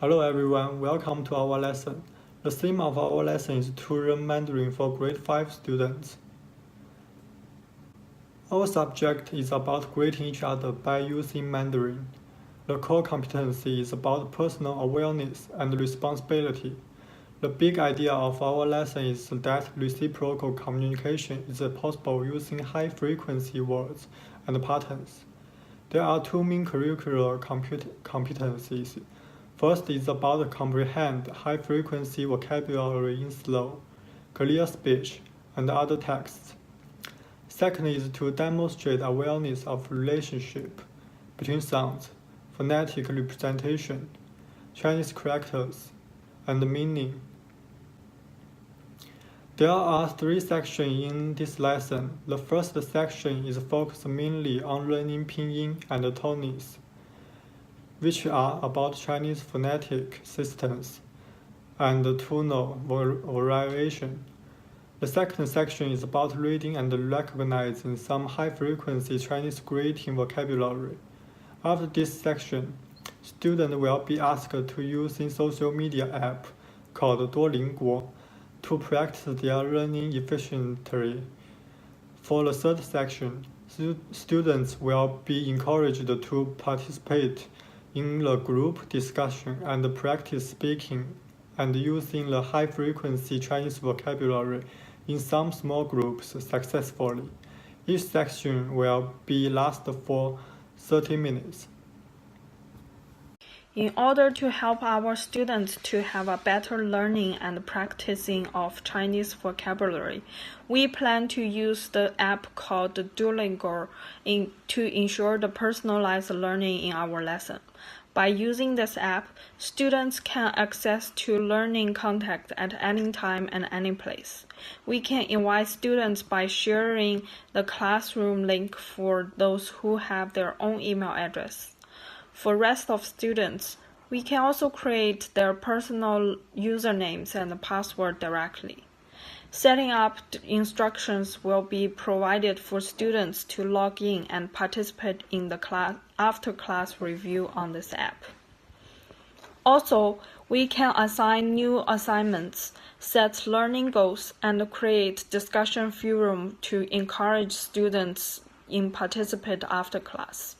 Hello everyone, welcome to our lesson. The theme of our lesson is to learn Mandarin for grade 5 students. Our subject is about greeting each other by using Mandarin. The core competency is about personal awareness and responsibility. The big idea of our lesson is that reciprocal communication is possible using high-frequency words and patterns. There are two main curricular competencies. First is about comprehend high-frequency vocabulary in slow, clear speech, and other texts. Second is to demonstrate awareness of relationship between sounds, phonetic representation, Chinese characters, and meaning. There are three sections in this lesson. The first section is focused mainly on learning pinyin and tonies, which are about Chinese phonetic systems and tonal variation. The second section is about reading and recognizing some high-frequency Chinese greeting vocabulary. After this section, students will be asked to use a social media app called Duolingo to practice their learning efficiently. For the third section, students will be encouraged to participate in the group discussion and practice speaking and using the high-frequency Chinese vocabulary in some small groups successfully. Each section will be last for 30 minutes. In order to help our students to have a better learning and practicing of Chinese vocabulary, we plan to use the app called Duolingo to ensure the personalized learning in our lesson. By using this app, students can access to learning content at any time and any place. We can invite students by sharing the classroom link for those who have their own email address. For rest of students, we can also create their personal usernames and password directly. Setting up instructions will be provided for students to log in and participate in the after-class review on this app. Also, we can assign new assignments, set learning goals, and create discussion forum to encourage students in participate after class.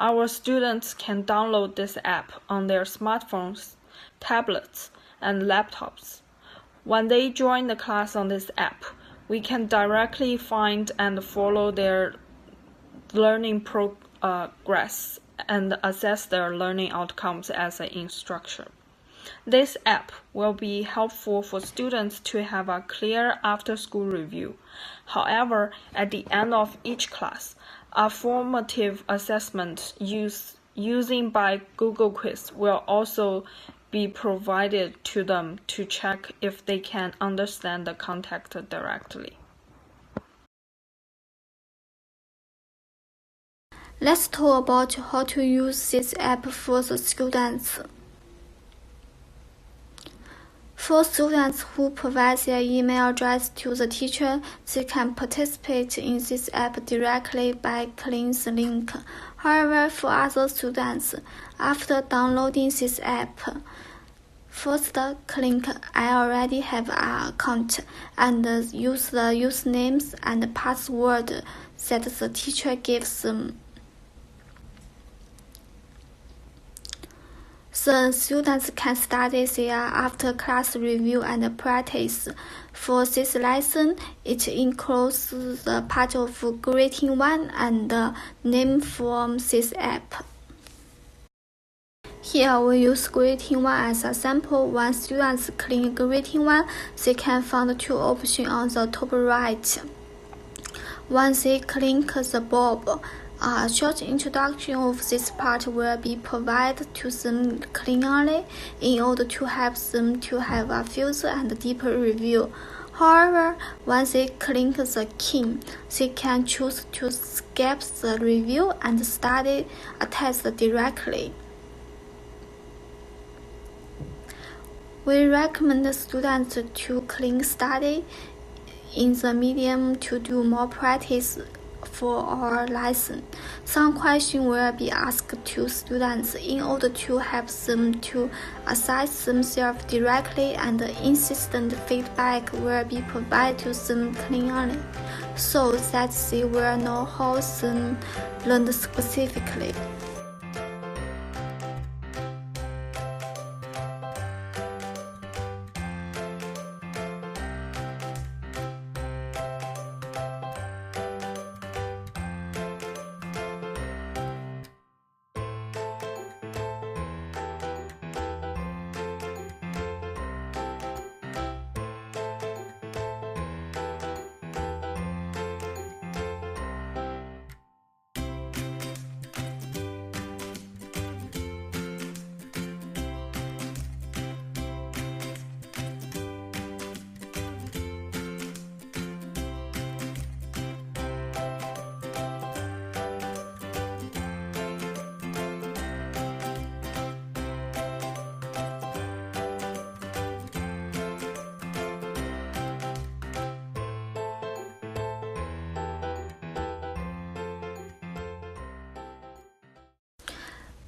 Our students can download this app on their smartphones, tablets, and laptops. When they join the class on this app, we can directly find and follow their learning progress and assess their learning outcomes as an instructor. This app will be helpful for students to have a clear after-school review. However, at the end of each class, a formative assessment using by Google Quiz will also be provided to them to check if they can understand the content directly. Let's talk about how to use this app for the students. For students who provide their email address to the teacher, they can participate in this app directly by clicking the link. However, for other students, after downloading this app, first click I already have an account and use the usernames and password that the teacher gives them. The students can study their after-class review and practice. For this lesson, it includes the part of greeting one and the name from this app. Here we use greeting one as a sample. When students click greeting one, they can find two options on the top right. When they click the bulb, a short introduction of this part will be provided to them clearly in order to help them to have a fuller and deeper review. However, when they click the key, they can choose to skip the review and study a test directly. We recommend students to click study in the medium to do more practice for our lesson. Some questions will be asked to students in order to help them to assess themselves directly, and insistent feedback will be provided to them clearly, so that they will know how they learned specifically.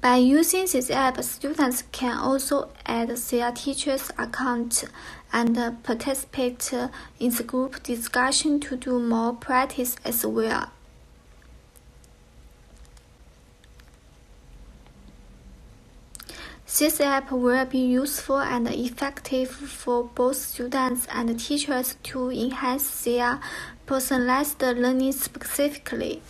By using this app, students can also add their teacher's account and participate in the group discussion to do more practice as well. This app will be useful and effective for both students and teachers to enhance their personalized learning specifically.